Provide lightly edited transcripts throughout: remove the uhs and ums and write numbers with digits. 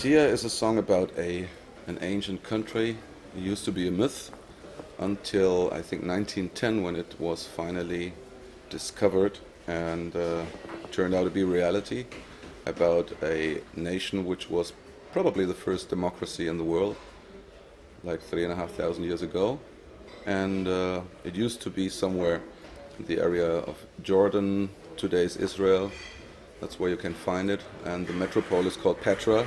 idea is a song about an ancient country. It used to be a myth until I think 1910 when it was finally discovered and turned out to be reality, about a nation which was probably the first democracy in the world, like 3,500 years ago. And it used to be somewhere in the area of Jordan, today's Israel. That's where you can find it. And the metropole is called Petra.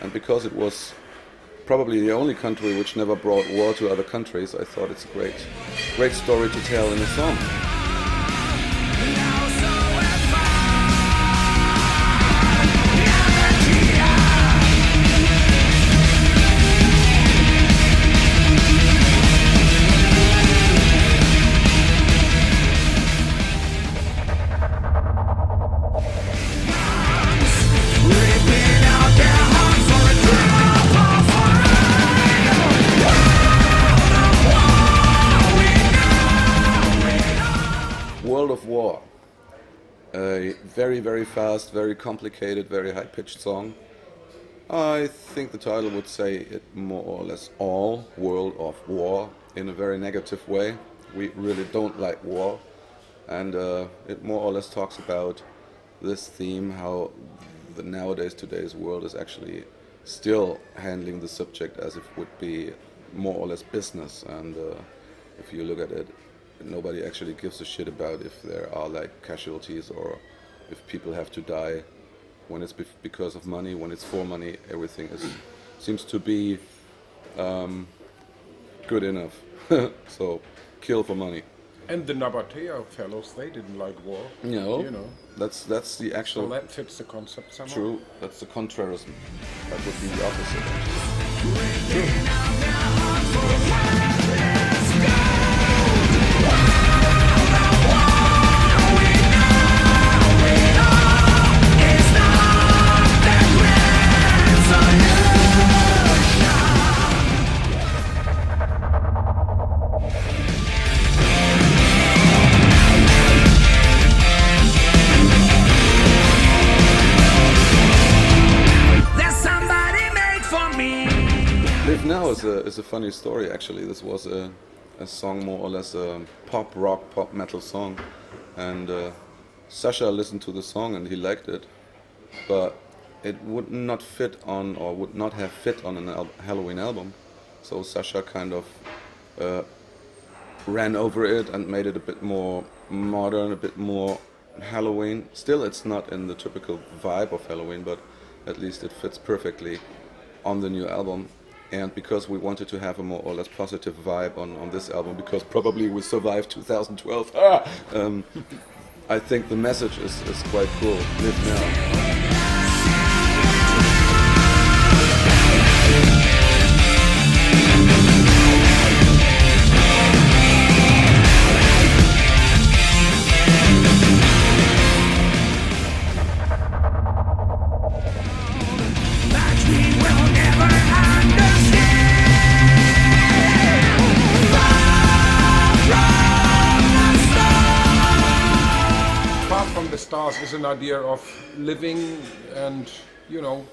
And because it was probably the only country which never brought war to other countries, I thought it's a great story to tell in a song. World of War, a very, very fast, very complicated, very high-pitched song. I think the title would say it more or less all, World of War, in a very negative way. We really don't like war, and it more or less talks about this theme, how today's world is actually still handling the subject as if it would be more or less business, and if you look at it, nobody actually gives a shit about if there are like casualties or if people have to die. When it's because of money, when it's for money, everything seems to be good enough. So kill for money. And the Nabatea fellows, they didn't like war. No, you know. That's the actual. So that fits the concept somehow. True, that's the contrarism. That would be the opposite. True. Live Now is a funny story actually. This was a song more or less a pop rock, pop metal song, and Sasha listened to the song and he liked it, but it would not fit on, or would not have fit on an Helloween album. So Sasha kind of ran over it and made it a bit more modern, a bit more Helloween. Still, it's not in the typical vibe of Helloween, but at least it fits perfectly on the new album. And because we wanted to have a more or less positive vibe on this album, because probably we survived 2012, I think the message is quite cool. Live Now. Stars is an idea of living, and you know,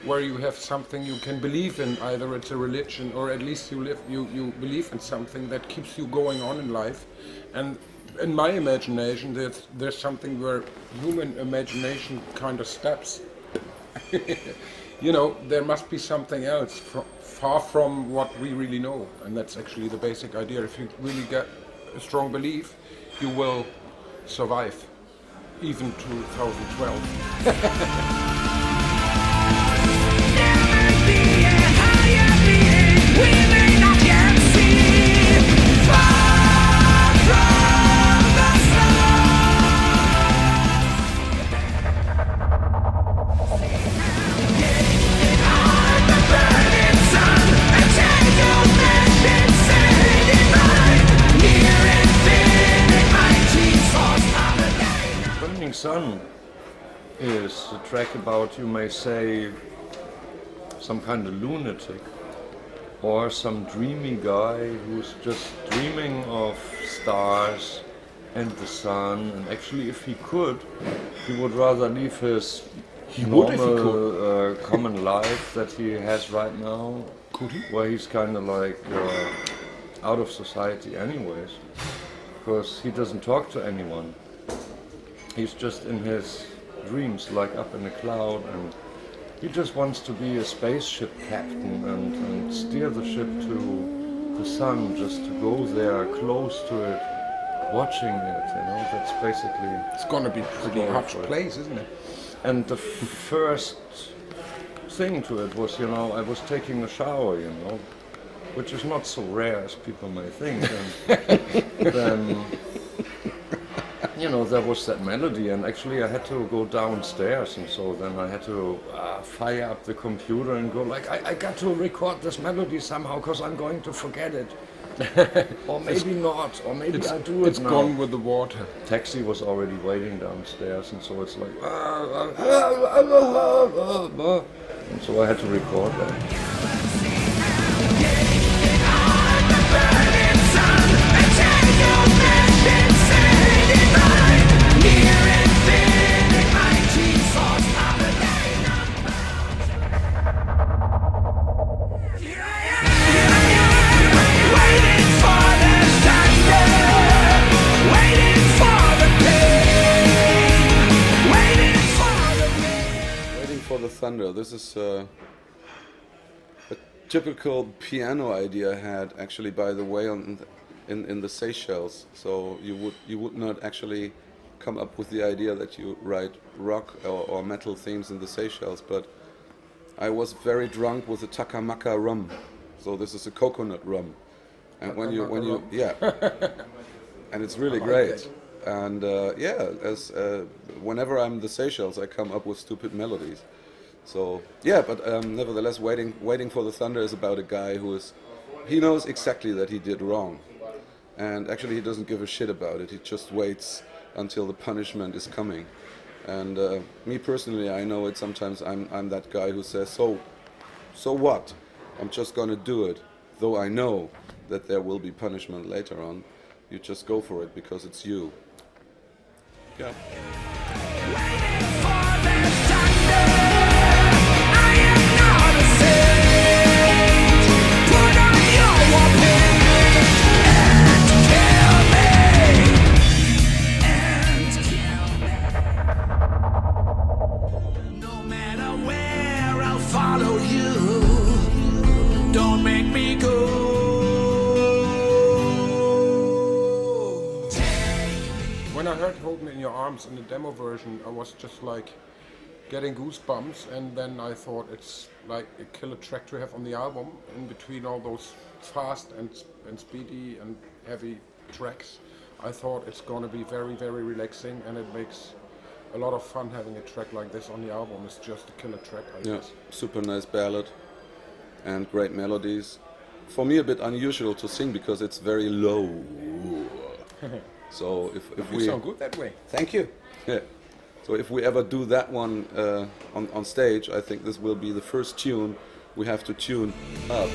where you have something you can believe in. Either it's a religion, or at least you believe in something that keeps you going on in life. And in my imagination, there's something where human imagination kind of stops. You know, there must be something else far from what we really know, and that's actually the basic idea. If you really get a strong belief, you will survive. Even 2012. Sun is a track about, you may say, some kind of lunatic or some dreamy guy who's just dreaming of stars and the sun, and actually if he could, he would rather leave his He would if he could. normal, common life that he has right now, Could he? where he's kind of like out of society anyways, because he doesn't talk to anyone. He's just in his dreams, like up in a cloud, and he just wants to be a spaceship captain and steer the ship to the sun, just to go there close to it, watching it, you know. That's basically. It's gonna be a pretty Story hot for it. place, isn't it? And the first thing to it was, you know, I was taking a shower, you know, which is not so rare as people may think. And then, you know, there was that melody, and actually I had to go downstairs, and so then I had to fire up the computer and go like, I got to record this melody somehow, because I'm going to forget it. Or maybe not, or maybe I do it It's now. gone with the water. Taxi was already waiting downstairs, and so it's like, and so I had to record that. Waiting for the Thunder. This is a typical piano idea I had, actually, by the way, in the Seychelles. So you would not actually come up with the idea that you write rock or metal themes in the Seychelles, but I was very drunk with the Takamaka rum. So this is a coconut rum, and when you yeah, and it's really great. And whenever I'm in the Seychelles, I come up with stupid melodies. So yeah, but nevertheless, waiting for the Thunder is about a guy he knows exactly that he did wrong, and actually he doesn't give a shit about it. He just waits until the punishment is coming. And me personally, I know it. Sometimes I'm that guy who says, so what? I'm just gonna do it, though I know that there will be punishment later on. You just go for it because it's you. Yeah. No matter where, I'll follow you. Don't make me go. When I heard Hold Me in Your Arms in the demo version, I was just like getting goosebumps, and then I thought it's like a killer track to have on the album in between all those fast and speedy and heavy tracks. I thought it's going to be very, very relaxing, and it makes a lot of fun having a track like this on the album. It's just a killer track, I Yeah, guess. super nice ballad and great melodies. For me, a bit unusual to sing because it's very low. So if You we sound good that way. thank you. Yeah. So if we ever do that one on stage, I think this will be the first tune we have to tune up.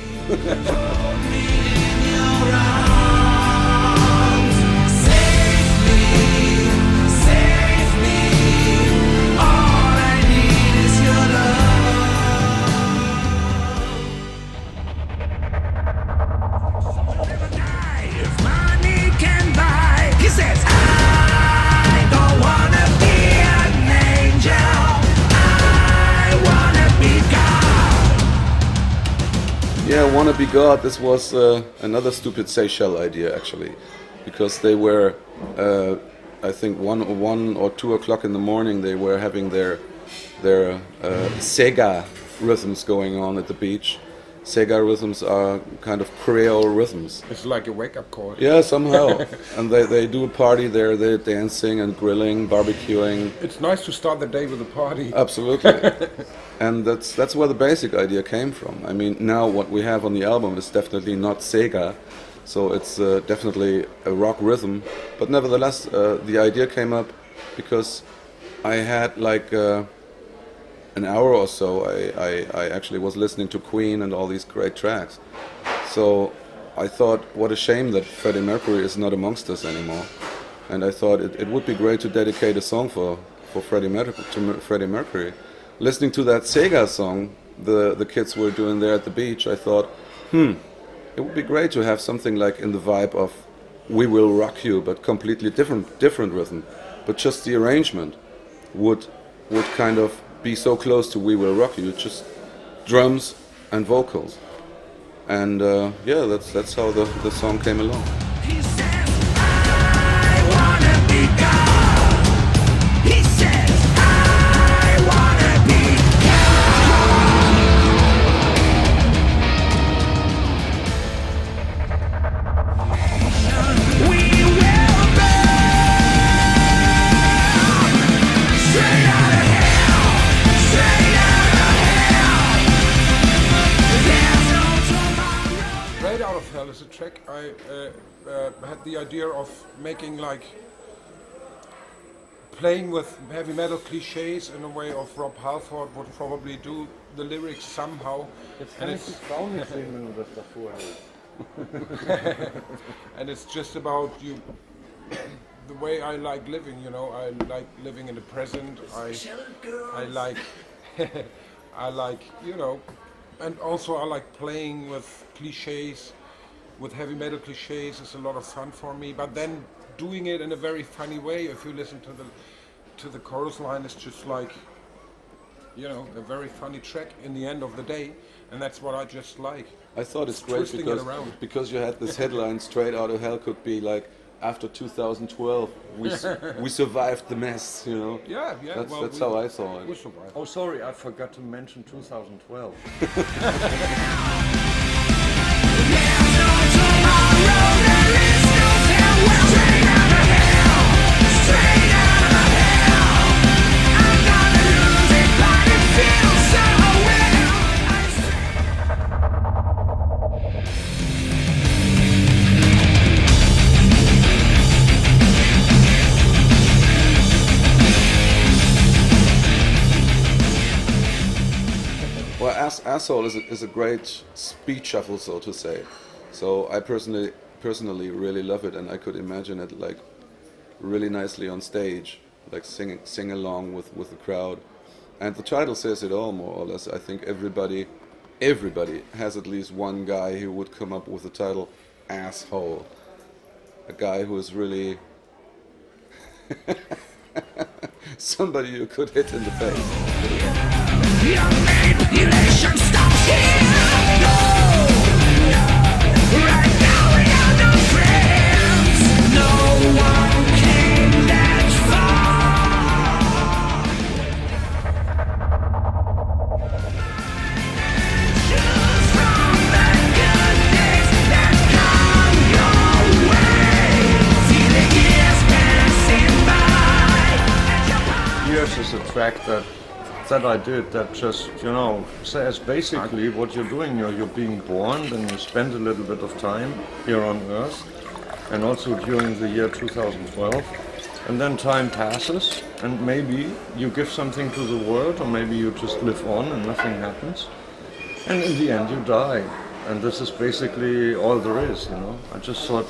Yeah, Wanna Be God, this was another stupid Seychelles idea actually, because they were, I think 1 or 2 o'clock in the morning, they were having their Sega rhythms going on at the beach. Sega rhythms are kind of Creole rhythms. It's like a wake-up call. Yeah, somehow. And they do a party there, they're dancing and grilling, barbecuing. It's nice to start the day with a party. Absolutely. And that's where the basic idea came from. I mean, now what we have on the album is definitely not Sega, so it's definitely a rock rhythm. But nevertheless, the idea came up because I had like an hour or so, I actually was listening to Queen and all these great tracks. So I thought, what a shame that Freddie Mercury is not amongst us anymore. And I thought it would be great to dedicate a song for Freddie Mercury. listening to that Sega song the kids were doing there at the beach, I thought, it would be great to have something like in the vibe of We Will Rock You, but completely different rhythm. But just the arrangement would kind of be so close to We Will Rock You, just drums and vocals. And yeah, that's how the song came along. He says, I wanna be God. He says, I wanna be God. We will burn straight out of hell, straight out of hell. There's no tomorrow. Straight Out of Hell is a track I had the idea of making, like playing with heavy metal cliches in a way of Rob Halford would probably do the lyrics somehow. And it's just about you, the way I like living, you know. I like living in the present. I like I like, you know, and also I like playing with cliches, with heavy metal cliches. It's a lot of fun for me, but then doing it in a very funny way. If you listen to the chorus line, it's just like, you know, a very funny track in the end of the day, and that's what I just like. I thought it's great Twisting it around. because you had this headline, Straight Out of Hell could be like, after 2012, we survived the mess, you know? Yeah, That's how I saw We it. survived. Oh, sorry, I forgot to mention 2012. There's no tomorrow, there is no farewell. Straight out of hell, straight out of hell. I'm gonna lose it, but it feels so well. Well, Asshole is a great speed shuffle, so to say. So I personally really love it, and I could imagine it like really nicely on stage, like sing along with the crowd. And the title says it all, more or less. I think everybody has at least one guy who would come up with the title Asshole. A guy who is really somebody you could hit in the face. Your manipulation stops here. No, right now we are no friends. No one came that far. Choose from the good days that come your way. Feeling years passing by. Years is a track that I did that just, you know, says basically what you're doing. You're being born, then you spend a little bit of time here on Earth, and also during the year 2012, and then time passes, and maybe you give something to the world, or maybe you just live on and nothing happens, and in the end you die. And this is basically all there is, you know. I just thought,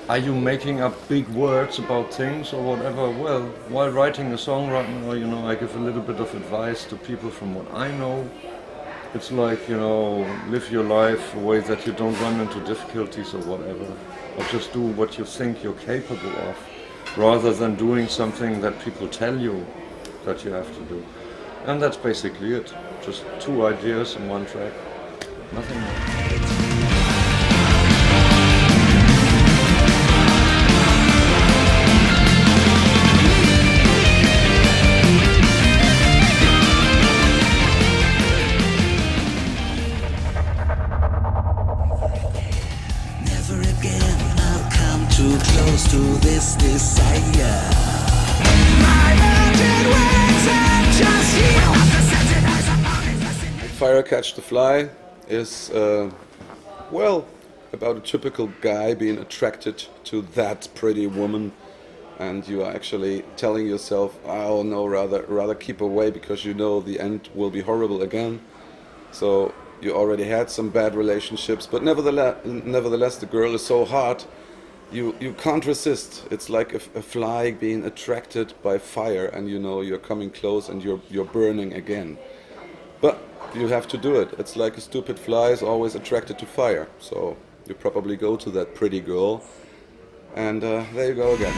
are you making up big words about things or whatever? Well, while writing a song right now, you know, I give a little bit of advice to people from what I know. It's like, you know, live your life a way that you don't run into difficulties or whatever. Or just do what you think you're capable of, rather than doing something that people tell you that you have to do. And that's basically it. Just two ideas in one track. Nothing more. Never again I'll come too close to this desire. My mountain wings have just healed. Fire Catch the Fly is, well, about a typical guy being attracted to that pretty woman, and you are actually telling yourself, oh no, rather keep away, because you know the end will be horrible again. So you already had some bad relationships, but nevertheless the girl is so hot you can't resist. It's like a fly being attracted by fire, and you know you're coming close and you're burning again. But you have to do it. It's like a stupid fly is always attracted to fire. So you probably go to that pretty girl, and there you go again.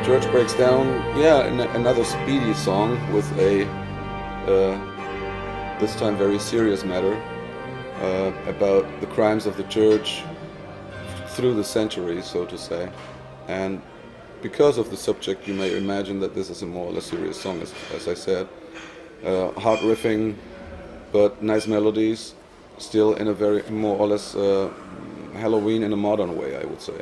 Church breaks down, yeah, in another speedy song with a, this time very serious matter, about the crimes of the church through the centuries, so to say. And because of the subject, you may imagine that this is a more or less serious song, as I said. Hard riffing, but nice melodies, still in a very more or less Helloween in a modern way, I would say.